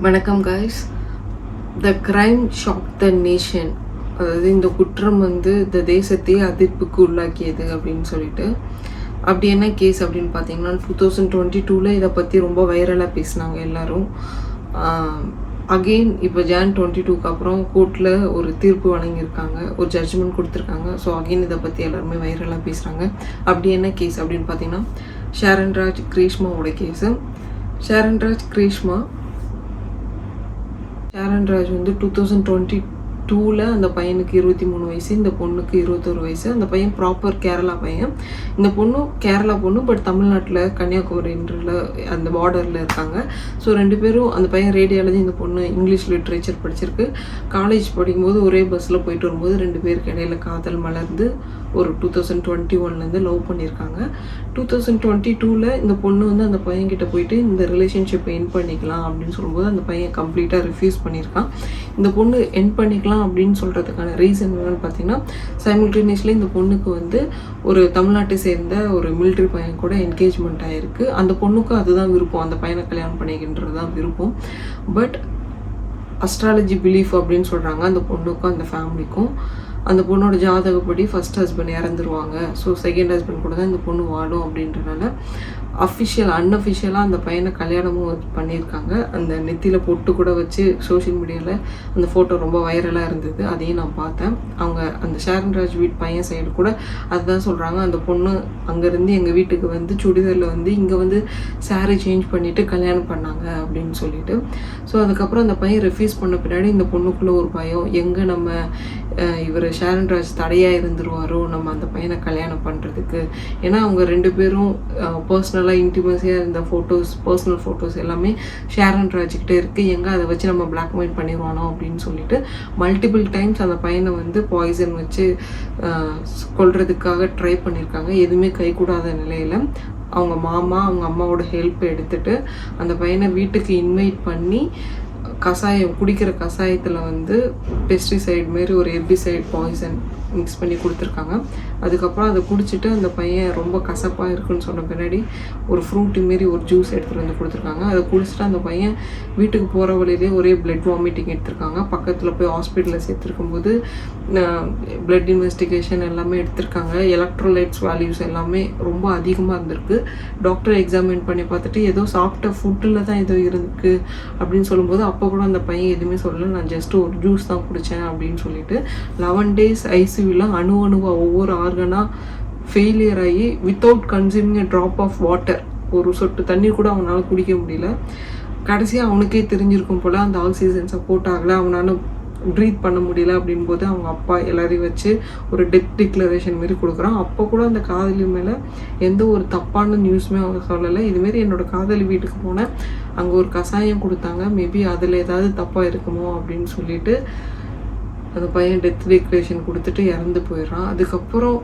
வணக்கம் guys. The crime shock the nation. அதாவது இந்த குற்றம் வந்து இந்த தேசத்தையே அதிர்ப்புக்கு உள்ளாக்கியது அப்படின்னு சொல்லிட்டு, அப்படி என்ன கேஸ் அப்படின்னு பார்த்தீங்கன்னா 2022 இதை பற்றி ரொம்ப வைரலாக பேசினாங்க எல்லாரும். அகெயின் இப்போ ஜான் 22க்கு அப்புறம் கோர்ட்டில் ஒரு தீர்ப்பு வழங்கியிருக்காங்க, ஒரு ஜட்ஜ்மெண்ட் கொடுத்துருக்காங்க. ஸோ அகெயின் இதை பற்றி எல்லாருமே வைரலாக பேசுகிறாங்க. அப்படி என்ன கேஸ் அப்படின்னு பார்த்தீங்கன்னா ஷாரன் ராஜ் கிரீஷ்மாவோட கேஸு. ஷாரன் ராஜ் வந்து 2022 அந்த பையனுக்கு 23 வயசு, இந்த பொண்ணுக்கு 21 வயசு. அந்த பையன் ப்ராப்பர் கேரளா பையன். இந்த பொண்ணு கேரளா பொண்ணு, பட் தமிழ்நாட்டில் கன்னியாகுமரின்ற அந்த பார்டரில் இருக்காங்க. ஸோ ரெண்டு பேரும், அந்த பையன் ரேடியாலஜி, இந்த பொண்ணு இங்கிலீஷ் லிட்ரேச்சர் படிச்சிருக்கு. காலேஜ் படிக்கும்போது ஒரே பஸ்ஸில் போயிட்டு வரும்போது ரெண்டு பேருக்கு இடையில காதல் மலர்ந்து ஒரு 2021 லவ் பண்ணியிருக்காங்க. 2022 இந்த பொண்ணு வந்து அந்த பையன்கிட்ட போயிட்டு இந்த ரிலேஷன்ஷிப்பை என் பண்ணிக்கலாம் அப்படின்னு சொல்லும்போது அந்த பையன் கம்ப்ளீட்டாக ரிஃப்யூஸ் பண்ணியிருக்கான். இந்த பொண்ணு என் பண்ணிக்கலாம் அப்படின்னு சொல்கிறதுக்கான ரீசன் என்னன்னு பார்த்தீங்கன்னா, சைமல்டேனியஸ்லி இந்த பொண்ணுக்கு வந்து ஒரு தமிழ்நாட்டை சேர்ந்த ஒரு மிலிட்ரி பையன் கூட என்கேஜ்மெண்ட் ஆகிருக்கு. அந்த பொண்ணுக்கு அதுதான் விருப்பம், அந்த பையனை கல்யாணம் பண்ணிக்கின்றது தான் விருப்பம். பட் அஸ்ட்ராலஜி பிலீஃப் அப்படின்னு சொல்கிறாங்க அந்த பொண்ணுக்கும் அந்த ஃபேமிலிக்கும். அந்த பொண்ணோட ஜாதகப்படி ஃபர்ஸ்ட் ஹஸ்பண்ட் இறந்துருவாங்க, ஸோ செகண்ட் ஹஸ்பண்ட் கூட தான் இந்த பொண்ணு வாடும் அப்படின்றனால அன்அஃபிஷியலாக அந்த பையனை கல்யாணமும் பண்ணியிருக்காங்க. அந்த நெத்தியில் பொட்டு கூட வச்சு சோஷியல் மீடியாவில் அந்த ஃபோட்டோ ரொம்ப வைரலாக இருந்தது, அதையும் நான் பார்த்தேன். அவங்க அந்த ஷாரன் ராஜ் பையன் சைடு கூட அதுதான் சொல்கிறாங்க, அந்த பொண்ணு அங்கேருந்து எங்கள் வீட்டுக்கு வந்து சுடிதாரில் வந்து இங்கே வந்து சாரீ சேஞ்ச் பண்ணிவிட்டு கல்யாணம் பண்ணாங்க அப்படின்னு சொல்லிட்டு. ஸோ அதுக்கப்புறம் அந்த பையன் ரெஃப்யூஸ் பண்ண பின்னாடி இந்த பொண்ணுக்குள்ளே ஒரு பயம், எங்கே நம்ம இவர் ஷாரன் ராஜ் தடையாக இருந்துருவாரோ நம்ம அந்த பையனை கல்யாணம் பண்ணுறதுக்கு. ஏன்னா அவங்க ரெண்டு பேரும் பர்சனலாக இன்டிமஸியாக இருந்த பர்சனல் ஃபோட்டோஸ் எல்லாமே ஷாரன் ராஜ்கிட்ட இருக்குது, எங்கே அதை வச்சு நம்ம பிளாக்மெயில் பண்ணிடுவானோ அப்படின்னு சொல்லிட்டு மல்டிபிள் டைம்ஸ் அந்த பையனை வந்து பாய்சன் வச்சு கொல்றதுக்காக ட்ரை பண்ணியிருக்காங்க. எதுவுமே கைகூடாத நிலையில் அவங்க அவங்க அம்மாவோட ஹெல்ப் எடுத்துகிட்டு அந்த பையனை வீட்டுக்கு இன்வைட் பண்ணி கஷாயம் குடிக்கிற கஷாயத்தில் வந்து பெஸ்டிசைட் மாரி ஒரு ஹெர்பிசைட் பாய்சன் மிக்ஸ் பண்ணி கொடுத்துருக்காங்க. அதுக்கப்புறம் அதை குடிச்சிட்டு அந்த பையன் ரொம்ப கசப்பாக இருக்குன்னு சொன்ன பின்னாடி ஒரு ஃப்ரூட்டு மாரி ஒரு ஜூஸ் எடுத்துகிட்டு வந்து கொடுத்துருக்காங்க. அதை குடிச்சிட்டு அந்த பையன் வீட்டுக்கு போகிற வழியிலே ஒரே பிளட் வாமிட்டிங் எடுத்திருக்காங்க. பக்கத்தில் போய் ஹாஸ்பிட்டலில் சேர்த்துருக்கும்போது பிளட் இன்வெஸ்டிகேஷன் எல்லாமே எடுத்திருக்காங்க. எலக்ட்ரோலைட்ஸ் வேல்யூஸ் எல்லாமே ரொம்ப அதிகமாக இருந்திருக்கு. டாக்டர் எக்ஸாமின் பண்ணி பார்த்துட்டு ஏதோ சாப்பிட்ட ஃபுட்டில் தான் ஏதோ இருக்குது அப்படின்னு சொல்லும்போது அப்போ கூட அந்த பையன் எதுவுமே சொல்லலை, நான் ஜஸ்ட் ஒரு ஜூஸ் தான் குடித்தேன் அப்படின்னு சொல்லிட்டு 11 days ஐசியூவில் அணுவாக ஒவ்வொரு ஆர்கனாக ஃபெயிலியர் ஆகி without consuming a drop of water, ஒரு சொட்டு தண்ணி கூட அவனால் குடிக்க முடியல. கடைசியாக அவனுக்கே தெரிஞ்சிருக்கும் போல் அந்த ஆக்சிஜன் சப்போர்ட் ஆகலை, அவனால் ப்ரீத் பண்ண முடியல அப்படின் போது அவங்க அப்பா எல்லாரையும் வச்சு ஒரு டெத் டிக்ளரேஷன் மாரி கொடுக்குறான். அப்போ கூட அந்த காதலி மேலே எந்த ஒரு தப்பான நியூஸுமே அவங்க சொல்லலை. இதுமாரி என்னோட காதலி வீட்டுக்கு போனேன், அங்கே ஒரு கஷாயம் கொடுத்தாங்க, மேபி அதில் ஏதாவது தப்பாக இருக்குமோ அப்படின்னு சொல்லிட்டு அந்த பையன் டெத் டிக்ளரேஷன் கொடுத்துட்டு இறந்து போயிடுறான். அதுக்கப்புறம்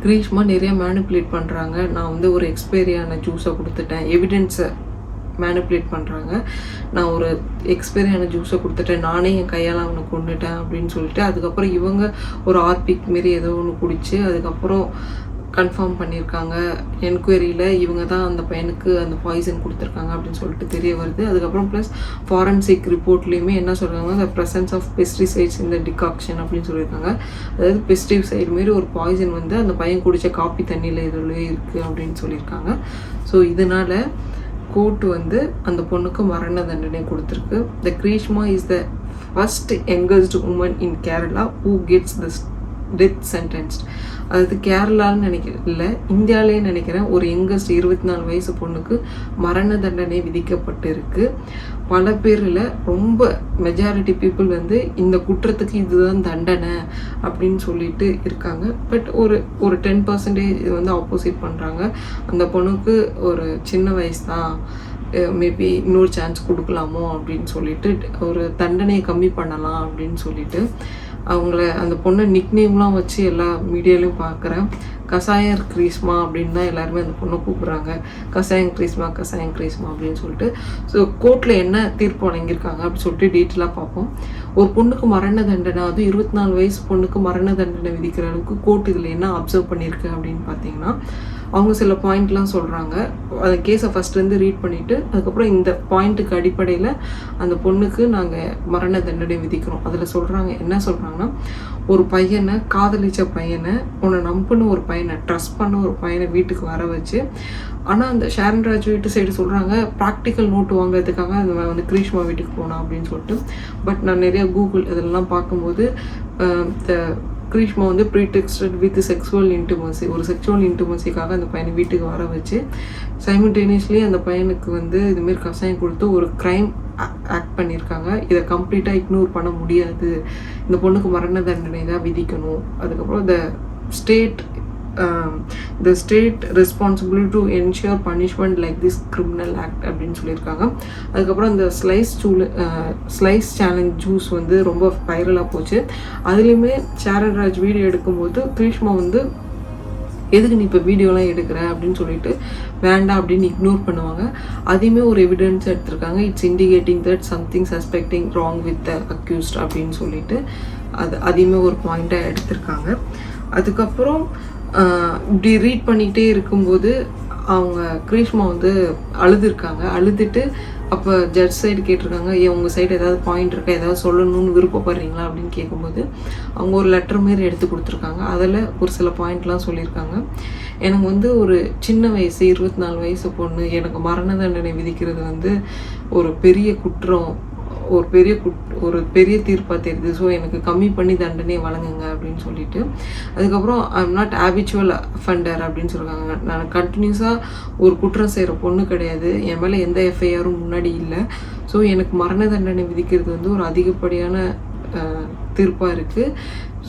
கிரீஷ்மா நிறைய மேனிப்புலேட் பண்ணுறாங்க. நான் வந்து ஒரு எக்ஸ்பைரியான ஜூஸை கொடுத்துட்டேன், எவிடென்ஸை மேனிப்புலேட் பண்ணுறாங்க. நான் ஒரு எக்ஸ்பைரியான ஜூஸை கொடுத்துட்டேன், நானே என் கையால் அவனை கொண்டுட்டேன் அப்படின்னு சொல்லிட்டு. அதுக்கப்புறம் இவங்க ஒரு ஆர்பிக் மாரி ஏதோ ஒன்று குடித்து அதுக்கப்புறம் கன்ஃபார்ம் பண்ணியிருக்காங்க என்கொயரியில் இவங்க தான் அந்த பையனுக்கு அந்த பாய்சன் கொடுத்துருக்காங்க அப்படின்னு சொல்லிட்டு தெரிய வருது. அதுக்கப்புறம் ப்ளஸ் ஃபாரன்சிக் ரிப்போர்ட்லேயுமே என்ன சொல்கிறாங்க, த ப்ரெசன்ஸ் ஆஃப் பெஸ்டிசைட்ஸ் இந்த டிகாக்ஷன் அப்படின்னு சொல்லியிருக்காங்க. அதாவது பெஸ்டிசைட் மாரி ஒரு பாய்சன் வந்து அந்த பையன் குடித்த காப்பி தண்ணியில் இதுலேயே இருக்குது அப்படின்னு சொல்லியிருக்காங்க. ஸோ இதனால் கோர்ட் வந்து அந்த பொண்ணுக்கு மரண தண்டனை கொடுத்துருக்கு. The Greeshma is the first youngest woman in Kerala who gets the death sentenced. அதாவது கேரளான்னு இல்லை, இந்தியாவிலே நினைக்கிறேன் ஒரு யங்கஸ்ட் 24 வயசு பொண்ணுக்கு மரண தண்டனை விதிக்கப்பட்டிருக்கு. பல பேரில் ரொம்ப மெஜாரிட்டி பீப்புள் வந்து இந்த குற்றத்துக்கு இதுதான் தண்டனை அப்படின்னு சொல்லிட்டு இருக்காங்க. பட் ஒரு 10% வந்து ஆப்போசிட் பண்ணுறாங்க. அந்த பொண்ணுக்கு ஒரு சின்ன வயசு தான், மேபி இன்னொரு சான்ஸ் கொடுக்கலாமோ அப்படின்னு சொல்லிட்டு ஒரு தண்டனையை கம்மி பண்ணலாம் அப்படின்னு சொல்லிட்டு அவங்கள அந்த பொண்ணை நிக்நேம்லாம் வச்சு எல்லா மீடியாலையும் பார்க்குறேன். கஷாயம் கிரீஷ்மா அப்படின்னு தான் எல்லாருமே அந்த பொண்ணை கூப்பிட்றாங்க, கஷாயம் கிரீஷ்மா அப்படின்னு சொல்லிட்டு. ஸோ கோர்ட்டில் என்ன தீர்ப்பு வழங்கியிருக்காங்க அப்படின்னு சொல்லிட்டு டீட்டெயிலாக பார்ப்போம். ஒரு பொண்ணுக்கு மரண தண்டனை, அது 24 வயசு பொண்ணுக்கு மரண தண்டனை விதிக்கிற அளவுக்கு கோர்ட் இதில் என்ன அப்சர்வ் பண்ணியிருக்கு அப்படின்னு பார்த்தீங்கன்னா, அவங்க சில பாயிண்ட்லாம் சொல்கிறாங்க. அந்த கேஸை ஃபஸ்ட்லேருந்து ரீட் பண்ணிவிட்டு அதுக்கப்புறம் இந்த பாயிண்ட்டுக்கு அடிப்படையில் அந்த பொண்ணுக்கு நாங்கள் மரண தண்டனை விதிக்கிறோம். அதில் சொல்கிறாங்க, என்ன சொல்கிறாங்கன்னா, ஒரு பையனை, காதலிச்ச பையனை, உன்னை நம்பின ஒரு பையனை, ட்ரஸ்ட் பண்ண ஒரு பையனை வீட்டுக்கு வர வச்சு, ஆனால் அந்த ஷாரன் ராஜ் வீட்டு சைடு சொல்கிறாங்க ப்ராக்டிக்கல் நோட்டு வாங்குறதுக்காக அந்த வந்து கிரீஷ்மா வீட்டுக்கு போனான் அப்படின்னு சொல்லிட்டு. பட் நான் நிறையா கூகுள் இதெல்லாம் பார்க்கும்போது கிரீஷ்மா வந்து ப்ரீடெக்ஸ்டட் வித் செக்ஸுவல் இன்டிமசி, ஒரு செக்ஷுவல் இன்டிமசிக்காக அந்த பையனை வீட்டுக்கு வர வச்சு சைமல்டேனியஸ்லி அந்த பையனுக்கு வந்து இதுமாரி கசாயம் கொடுத்து ஒரு க்ரைம் ஆக்ட் பண்ணியிருக்காங்க. இதை கம்ப்ளீட்டாக இக்னோர் பண்ண முடியாது, இந்த பொண்ணுக்கு மரண தண்டனை தான் விதிக்கணும். அதுக்கப்புறம் the state responsibility to ensure punishment like this criminal act அப்படின்னு சொல்லியிருக்காங்க. அதுக்கப்புறம் இந்த ஸ்லைஸ் சேலஞ்ச் ஜூஸ் வந்து ரொம்ப வைரலாக போச்சு. அதுலேயுமே ஷாரன் ராஜ் வீடியோ எடுக்கும்போது கிரீஷ்மா வந்து எதுக்கு நீ இப்போ வீடியோலாம் எடுக்கிற அப்படின்னு சொல்லிட்டு வேண்டாம் அப்படின்னு இக்னோர் பண்ணுவாங்க. அதையுமே ஒரு எவிடன்ஸ் எடுத்திருக்காங்க. It's indicating that something suspecting wrong with the accused அப்படின்னு சொல்லிட்டு அதையுமே ஒரு பாயிண்ட்டாக எடுத்திருக்காங்க. அதுக்கப்புறம் இப்படி ரீட் பண்ணிக்கிட்டே இருக்கும்போது அவங்க கிரீஷ்மா வந்து அழுதுட்டு அப்போ ஜட்ஜ் சைடு கேட்டிருக்காங்க, உங்கள் சைடு ஏதாவது பாயிண்ட் இருக்கா, ஏதாவது சொல்லணும்னு விருப்பப்படுறீங்களா அப்படின்னு கேட்கும்போது அவங்க ஒரு லெட்டர் மாரி எடுத்து கொடுத்துருக்காங்க. அதில் ஒரு சில பாயிண்ட்லாம் சொல்லியிருக்காங்க. எனக்கு வந்து ஒரு சின்ன வயசு 24 வயசு பொண்ணு, எனக்கு மரண தண்டனை விதிக்கிறது வந்து ஒரு பெரிய குற்றம், ஒரு பெரிய தீர்ப்பாக தெரியுது. ஸோ எனக்கு கம்மி பண்ணி தண்டனையை வழங்குங்க அப்படின்னு சொல்லிட்டு. அதுக்கப்புறம் ஐம் நாட் ஹேபிச்சுவல் அஃபெண்டர் அப்படின்னு சொல்கிறாங்க. நான் கண்டினியூஸாக ஒரு குற்றம் செய்கிற பொண்ணு கிடையாது, என் மேலே எந்த எஃப்ஐஆரும் முன்னாடி இல்லை. ஸோ எனக்கு மரண தண்டனை விதிக்கிறது வந்து ஒரு அதிகப்படியான தீர்ப்பாக இருக்குது.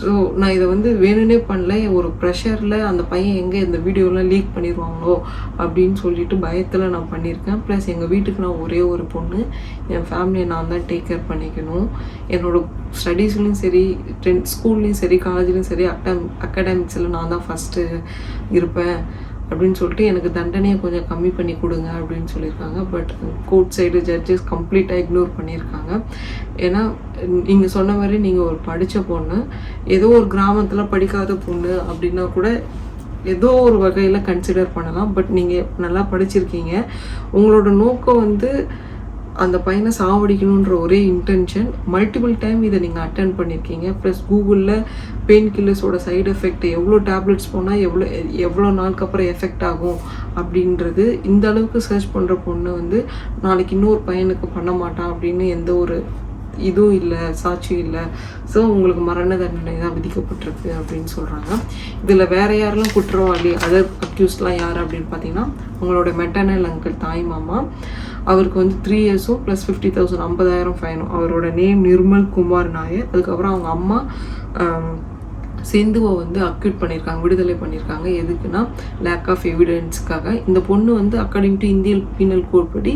ஸோ நான் இதை வந்து வேணும்னே பண்ணல, ஒரு ப்ரெஷரில் அந்த பையன் எங்கே இந்த வீடியோலாம் லீக் பண்ணிடுவாங்களோ அப்படின்னு சொல்லிட்டு பயத்தில் நான் பண்ணியிருக்கேன். ப்ளஸ் எங்கள் வீட்டுக்கு நான் ஒரே ஒரு பொண்ணு, என் ஃபேமிலியை நான் தான் டேக் கேர் பண்ணிக்கணும். என்னோடய ஸ்டடீஸ்லையும் சரி, ஸ்கூல்லையும் சரி, காலேஜ்லேயும் சரி, அகாடமிக்ஸில் நான் தான் ஃபஸ்ட்டு இருப்பேன் அப்படின்னு சொல்லிட்டு எனக்கு தண்டனையை கொஞ்சம் கம்மி பண்ணி கொடுங்க அப்படின்னு சொல்லியிருக்காங்க. பட் கோர்ட் சைடு ஜட்ஜஸ் கம்ப்ளீட்டாக இக்னோர் பண்ணியிருக்காங்க. ஏன்னா நீங்கள் சொன்ன மாதிரி நீங்கள் ஒரு படித்த பொண்ணு, ஏதோ ஒரு கிராமத்தில் படிக்காத பொண்ணு அப்படின்னா கூட ஏதோ ஒரு வகையில் கன்சிடர் பண்ணலாம். பட் நீங்கள் நல்லா படிச்சிருக்கீங்க, உங்களோட நோக்கம் வந்து அந்த பையனை சாவடிக்கணுன்ற ஒரே இன்டென்ஷன். மல்டிபிள் டைம் இதை நீங்கள் அட்டென்ட் பண்ணியிருக்கீங்க. ப்ளஸ் கூகுளில் பெயின் கில்லர்ஸோட சைடு எஃபெக்ட், எவ்வளோ டேப்லெட்ஸ் போனால் எவ்வளோ நாளுக்கு அப்புறம் எஃபெக்ட் ஆகும் அப்படின்றது இந்த அளவுக்கு சர்ச் பண்ணுற பொண்ணு வந்து நாளைக்கு இன்னொரு பையனுக்கு பண்ண மாட்டான் அப்படின்னு எந்த ஒரு இதுவும் இல்லை, சாட்சியும் இல்லை. ஸோ உங்களுக்கு மரண தண்டனை தான் விதிக்கப்பட்டிருக்கு அப்படின்னு சொல்கிறாங்க. இதில் வேறு யாரெல்லாம் குற்றவாளி, அதர் அக்யூஸ்ட்லாம் யார் அப்படின்னு பார்த்தீங்கன்னா, உங்களோட மெட்டர்னல் அங்கிள், தாய் மாமா, அவருக்கு வந்து 3 இயர்ஸும் ப்ளஸ் 50,000 50,000 ஃபைனும். அவரோட நேம் நிர்மல் குமார் நாயர். அதுக்கப்புறம் அவங்க அம்மா சிந்துவை வந்து அக்யூட் பண்ணியிருக்காங்க, விடுதலை பண்ணியிருக்காங்க. எதுக்குன்னா லேக் ஆஃப் எவிடன்ஸ்க்காக. இந்த பொண்ணு வந்து according to Indian penal code படி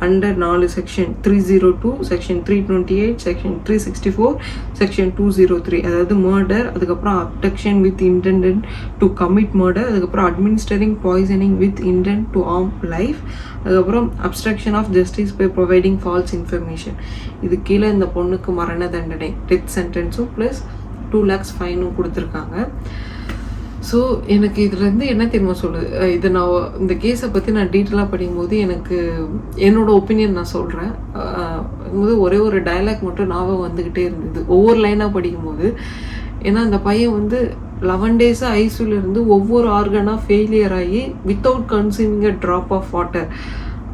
under 4 section 302, section 328, section 364, section 203, அதாவது மர்டர், அதுக்கப்புறம் abduction with intent to commit murder, அதுக்கப்புறம் administering poisoning with intent to harm life, அதுக்கப்புறம் obstruction of justice by providing false information. இது கீழே இந்த பொண்ணுக்கு மரண தண்டனை, டெத் சென்டென்ஸும் ப்ளஸ் 2 lakhs ஃபைனும் கொடுத்துருக்காங்க. ஸோ எனக்கு இதுலேருந்து என்ன தெரியுமா சொல்லுது, இதை நான் இந்த கேஸை பற்றி நான் டீட்டெயிலாக படிக்கும்போது எனக்கு என்னோட ஒப்பீனியன் நான் சொல்கிறேன். ஒரே ஒரு டயலாக் மட்டும் ஞாபகம் வந்துக்கிட்டே இருந்தது ஒவ்வொரு லைனாக படிக்கும்போது. ஏன்னா அந்த பையன் வந்து 11 டேஸாக ஐசியூவில் இருந்து ஒவ்வொரு ஆர்கனாக ஃபெயிலியர் ஆகி without consuming a drop of water.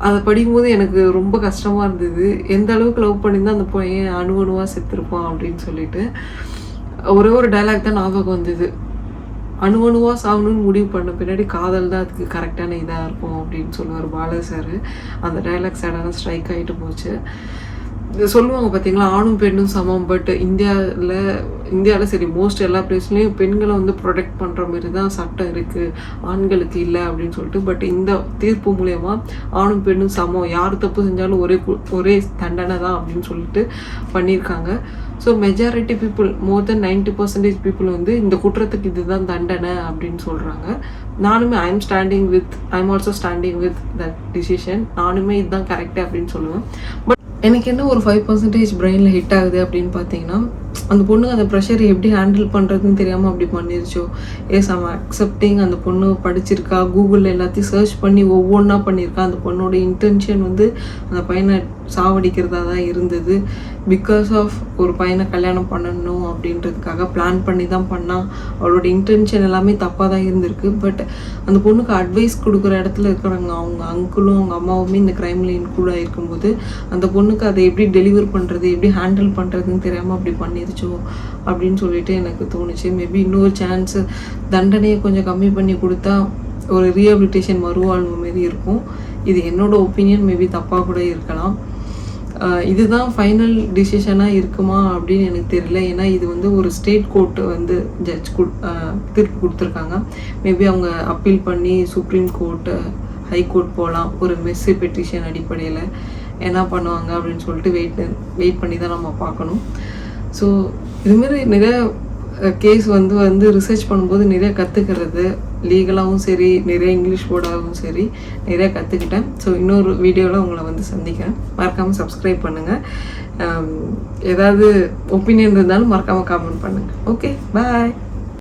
அதை படிக்கும்போது எனக்கு ரொம்ப கஷ்டமாக இருந்தது. எந்த அளவுக்கு லவ் பண்ணியிருந்தால் அந்த பையன் அணுவாக செத்துருப்பான் அப்படின்னு சொல்லிட்டு ஒரே ஒரு டைலாக் தான் ஞாபகம் வந்தது. அணுவாக சாகணும்னு முடிவு பண்ண பின்னாடி காதல் தான் அதுக்கு கரெக்டான இதாக இருக்கும் அப்படின்னு சொல்லுவார் பாலா சார். அந்த டைலாக் சடனாக ஸ்ட்ரைக் ஆகிட்டு போச்சு. சொல்லுவாங்க பார்த்தீங்களா, ஆணும் பெண்ணும் சமம். பட் இந்தியாவில் சரி மோஸ்ட் எல்லா பிளேஸ்லேயும் பெண்களை வந்து ப்ரொடெக்ட் பண்ணுற மாதிரி தான் சட்டம் இருக்குது, ஆண்களுக்கு இல்லை அப்படின்னு சொல்லிட்டு. பட் இந்த தீர்ப்பு மூலயமா ஆணும் பெண்ணும் சமம், யார் தப்பு செஞ்சாலும் ஒரே தண்டனை தான் அப்படின்னு சொல்லிட்டு பண்ணியிருக்காங்க. ஸோ மெஜாரிட்டி பீப்புள், மோர் தென் 90% பீப்புள் வந்து இந்த குற்றத்துக்கு இதுதான் தண்டனை அப்படின்னு சொல்கிறாங்க. நானுமே I'm also standing with that decision. நானுமே இதுதான் கரெக்டு அப்படின்னு சொல்லுவேன். பட் எனக்கு என்ன ஒரு 5% பிரெயினில் ஹிட் ஆகுது அப்படின்னு பார்த்தீங்கன்னா, அந்த பொண்ணுக்கு அந்த ப்ரெஷரை எப்படி ஹேண்டில் பண்ணுறதுன்னு தெரியாமல் அப்படி பண்ணிருச்சோ. I'm accepting. அந்த பொண்ணு படிச்சிருக்கா, கூகுளில் எல்லாத்தையும் சர்ச் பண்ணி ஒவ்வொன்றா பண்ணியிருக்கா. அந்த பொண்ணோட இன்டென்ஷன் வந்து அந்த பையனை சாவடிக்கிறதா தான் இருந்தது. பிகாஸ் ஆஃப் ஒரு பையனை கல்யாணம் பண்ணணும் அப்படின்றதுக்காக பிளான் பண்ணி தான் பண்ணால். அவளோட இன்டென்ஷன் எல்லாமே தப்பாக தான் இருந்திருக்கு. பட் அந்த பொண்ணுக்கு அட்வைஸ் கொடுக்குற இடத்துல இருக்கிறவங்க அவங்க அங்கிளும் அவங்க அம்மாவுமே இந்த க்ரைமில் இன்க்ளூட் ஆகிருக்கும்போது அந்த பொண்ணுக்கு அதை எப்படி டெலிவர் பண்ணுறது, எப்படி ஹேண்டில் பண்ணுறதுன்னு தெரியாமல் அப்படி பண்ணிருச்சோ அப்படின்னு சொல்லிட்டு எனக்கு தோணுச்சு. மேபி இன்னொரு சான்ஸு தண்டனையை கொஞ்சம் கம்மி பண்ணி கொடுத்தா ஒரு ரீஹபிலிட்டேஷன் மறுவாழ்வு மாரி இருக்கும். இது என்னோட ஒப்பீனியன், மேபி தப்பாக கூட இருக்கலாம். இதுதான் ஃபைனல் டிசிஷனாக இருக்குமா அப்படின்னு எனக்கு தெரியல. ஏன்னா இது வந்து ஒரு ஸ்டேட் கோர்ட்டு வந்து ஜட்ஜ் தீர்ப்பு கொடுத்துருக்காங்க. மேபி அவங்க அப்பீல் பண்ணி சுப்ரீம் கோர்ட்டு, ஹைகோர்ட் போகலாம். ஒரு மெஸ்ஸி பெட்டிஷன் அடிப்படையில் என்ன பண்ணுவாங்க அப்படின்னு சொல்லிட்டு வெயிட் பண்ணி தான் நம்ம பார்க்கணும். ஸோ இதுமாரி நிறைய கேஸ் வந்து ரிசர்ச் பண்ணும்போது நிறைய கற்றுக்கிறது, லீகலாகவும் சரி, நிறைய இங்கிலீஷ் வேர்டாகவும் சரி நிறைய கற்றுக்கிட்டேன். ஸோ இன்னொரு வீடியோவில் உங்களை வந்து சந்திக்கிறேன். மறக்காமல் சப்ஸ்கிரைப் பண்ணுங்கள். ஏதாவது ஒப்பீனியன் இருந்தாலும் மறக்காமல் காமெண்ட் பண்ணுங்கள். ஓகே, பாய்.